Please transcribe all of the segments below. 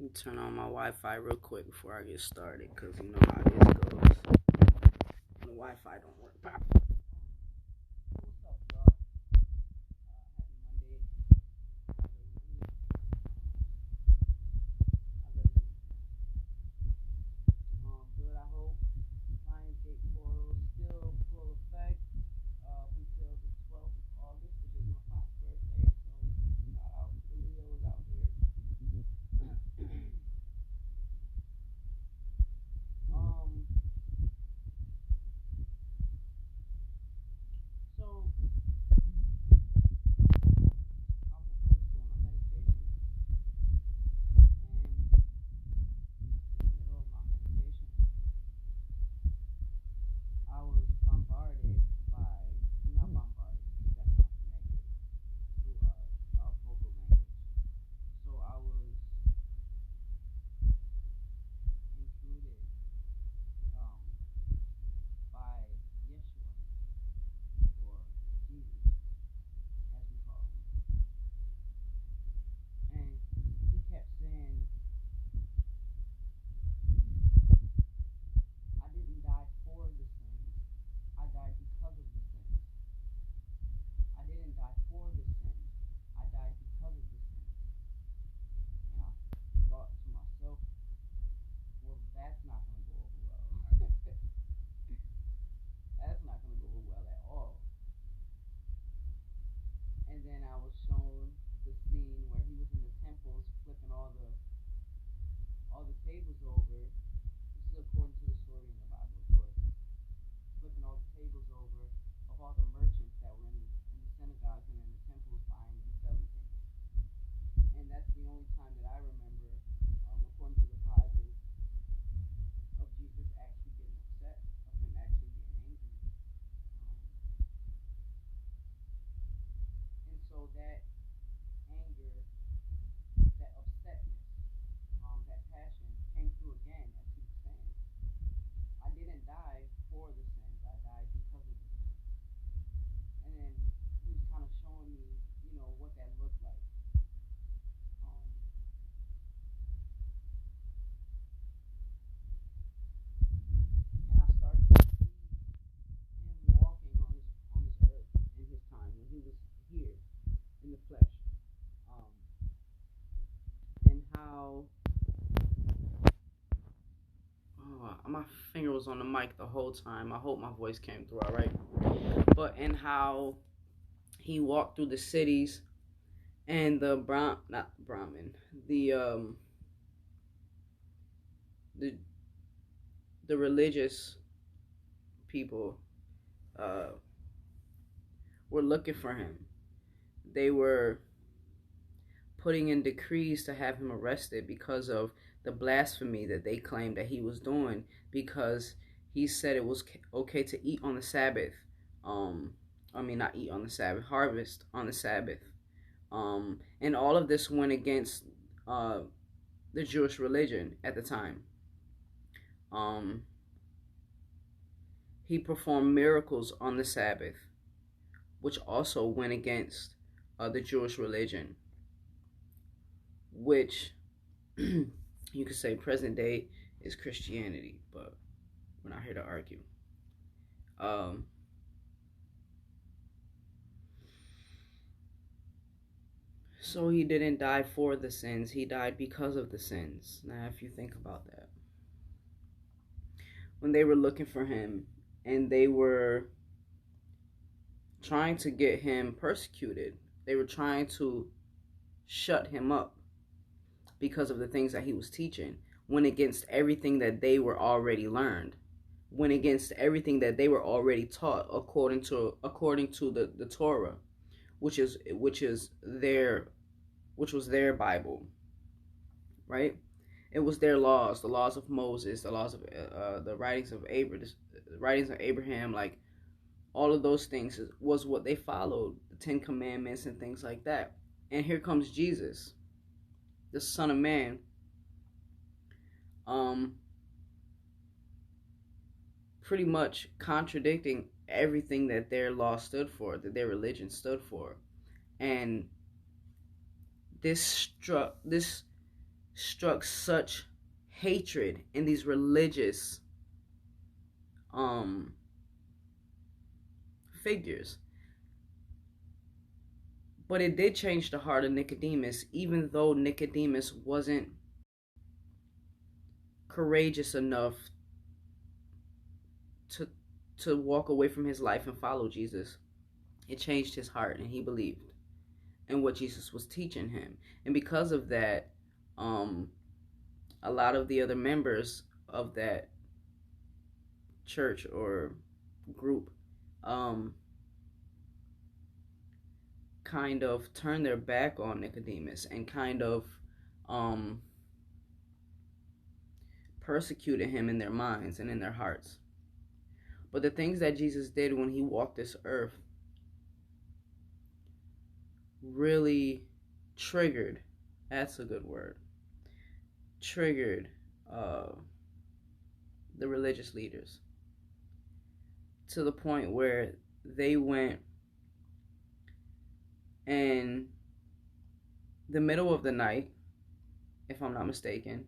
Let me turn on my Wi-Fi real quick before I get started, because you know how this goes. The Wi-Fi don't work properly. What's up, y'all? Happy Monday. Good, I hope. Lionsgate portal still full effect up until the 12th of August, which is my mom's birthday. So shout out to the Leos out here. um, so I was doing a meditation, and in the middle of my meditation, I was bombarded by, not bombarded, because that sounds negative, through our vocal language. So I was intruded um, by Yeshua, or Jesus, as we call him. And he kept saying, I didn't die for the sins, I died because of the sins. I didn't die for the sins, I died because of the sins. And I thought to myself, well, that's not going to go over well. That's not going to go over well at all. And then I was shown the scene where he was in the temples flipping all the tables over. This is according to the story in the Bible, of course. Flipping all the tables over of all the merchants that were in the synagogues and in the temples buying and selling things. And that's the only time that I remember, according to the Bible, of Jesus actually getting upset, of him actually being angry. And so that anger, that upsetness, that passion came through again as he was saying, I didn't die for the sins, I died because of the sins. And then he was kind of showing me, what that looked like. And I started to see him walking on this earth in his time when he was here in the flesh, and how my finger was on the mic the whole time. I hope my voice came through all right. But and how he walked through the cities, and the the the religious people were looking for him. They were putting in decrees to have him arrested because of the blasphemy that they claimed that he was doing, because he said it was okay to eat on the Sabbath. Not eat on the Sabbath, harvest on the Sabbath. And all of this went against the Jewish religion at the time. He performed miracles on the Sabbath, which also went against the Jewish religion, which you could say present day is Christianity, but we're not here to argue. So he didn't die for the sins, he died because of the sins. Now, if you think about that, when they were looking for him and they were trying to get him persecuted, they were trying to shut him up because of the things that he was teaching, went against everything that they were already learned, went against everything that they were already taught according to the Torah, which was their Bible, right? It was their laws, the laws of Moses, the laws of the writings of Abraham, like all of those things was what they followed, the 10 Commandments and things like that. And here comes Jesus, the Son of Man, pretty much contradicting everything that their law stood for, that their religion stood for. And this struck such hatred in these religious figures. But it did change the heart of Nicodemus, even though Nicodemus wasn't courageous enough to walk away from his life and follow Jesus. It changed his heart, and he believed in what Jesus was teaching him. And because of that, a lot of the other members of that church or group kind of turned their back on Nicodemus and kind of persecuted him in their minds and in their hearts. But the things that Jesus did when he walked this earth really triggered, that's a good word, triggered the religious leaders to the point where they went in the middle of the night, if I'm not mistaken,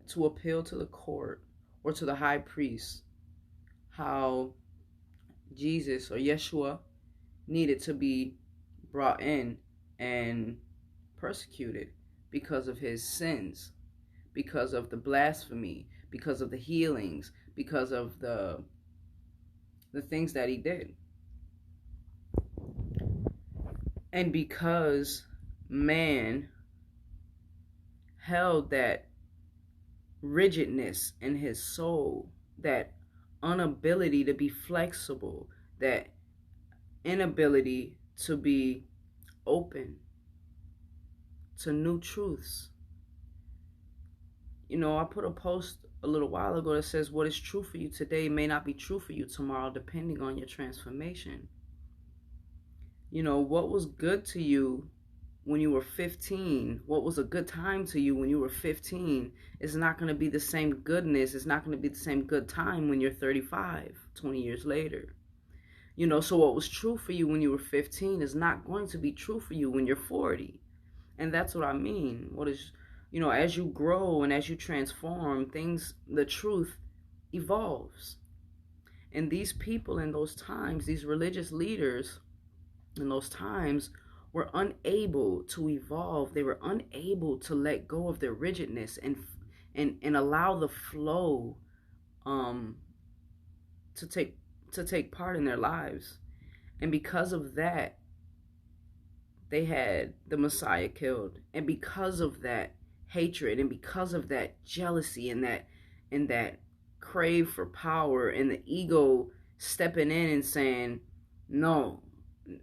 to appeal to the court or to the high priest how Jesus or Yeshua needed to be brought in and persecuted because of his sins, because of the blasphemy, because of the healings, because of the things that he did. And because man held that rigidness in his soul, that inability to be flexible, that inability to be open to new truths. You know, I put a post a little while ago that says what is true for you today may not be true for you tomorrow, depending on your transformation. You know, what was good to you when you were 15, what was a good time to you when you were 15 is not going to be the same goodness, it's not going to be the same good time when you're 35, 20 years later. You know, so what was true for you when you were 15 is not going to be true for you when you're 40. And that's what I mean. What is, you know, as you grow and as you transform, things, the truth evolves. And these people in those times, these religious leaders in those times were unable to evolve. They were unable to let go of their rigidness and allow the flow to take part in their lives. And because of that, they had the Messiah killed. And because of that hatred, and because of that jealousy, and that crave for power, and the ego stepping in and saying, no,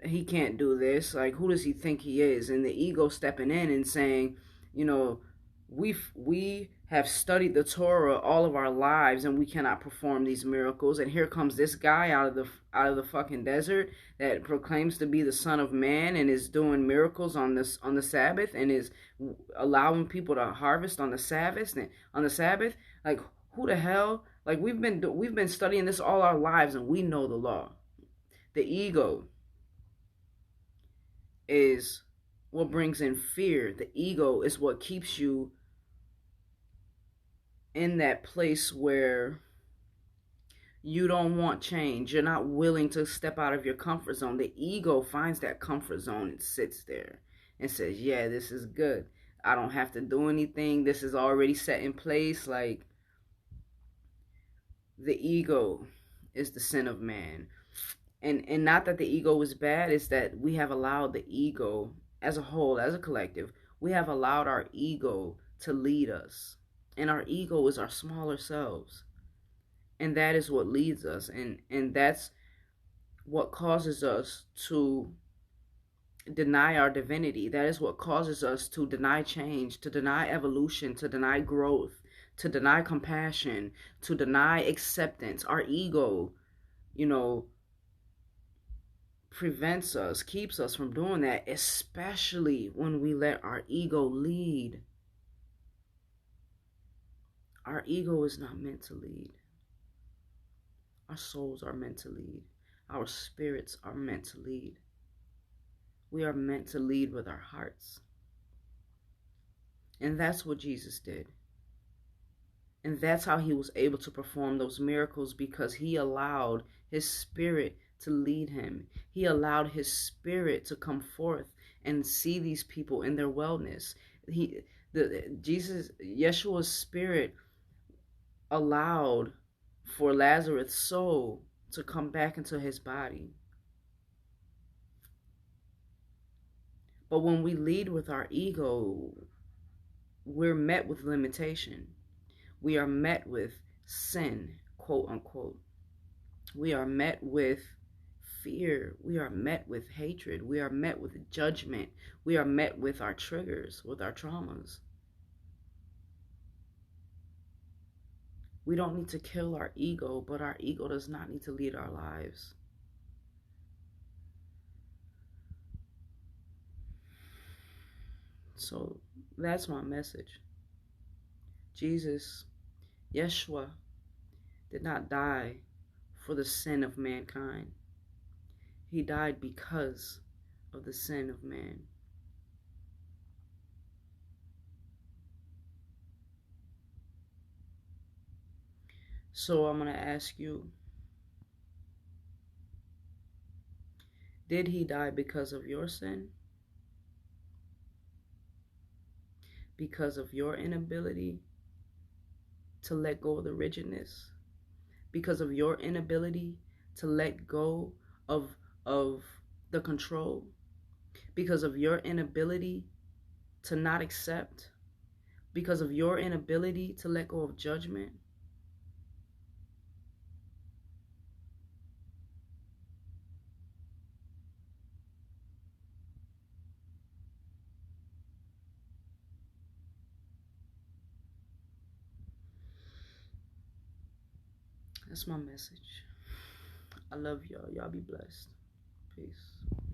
he can't do this, like, who does he think he is? And the ego stepping in and saying, you know, we have studied the Torah all of our lives and we cannot perform these miracles, and here comes this guy out of the fucking desert that proclaims to be the Son of Man and is doing miracles on the Sabbath and is allowing people to harvest on the Sabbath. Like, who the hell? Like, we've been studying this all our lives and we know the law. The ego is what brings in fear. The ego is what keeps you in that place where you don't want change. You're not willing to step out of your comfort zone. The ego finds that comfort zone and sits there and says, yeah, this is good. I don't have to do anything. This is already set in place. Like, the ego is the sin of man. And not that the ego is bad, it's that we have allowed the ego as a whole, as a collective, we have allowed our ego to lead us. And our ego is our smaller selves. And that is what leads us. And that's what causes us to deny our divinity. That is what causes us to deny change, to deny evolution, to deny growth, to deny compassion, to deny acceptance. Our ego, you know, prevents us, keeps us from doing that, especially when we let our ego lead. Our ego is not meant to lead. Our souls are meant to lead. Our spirits are meant to lead. We are meant to lead with our hearts. And that's what Jesus did. And that's how he was able to perform those miracles, because he allowed his spirit to lead him. He allowed his spirit to come forth and see these people in their wellness. Yeshua's spirit allowed for Lazarus' soul to come back into his body. But when we lead with our ego, we're met with limitation. We are met with sin, quote unquote. We are met with fear. We are met with hatred. We are met with judgment. We are met with our triggers, with our traumas. We don't need to kill our ego, but our ego does not need to lead our lives. So that's my message. Jesus, Yeshua, did not die for the sin of mankind. He died because of the sin of man. So I'm going to ask you, did he die because of your sin? Because of your inability to let go of the rigidness? Because of your inability to let go of the control? Because of your inability to not accept? Because of your inability to let go of judgment? That's my message. I love y'all. Y'all be blessed. Peace.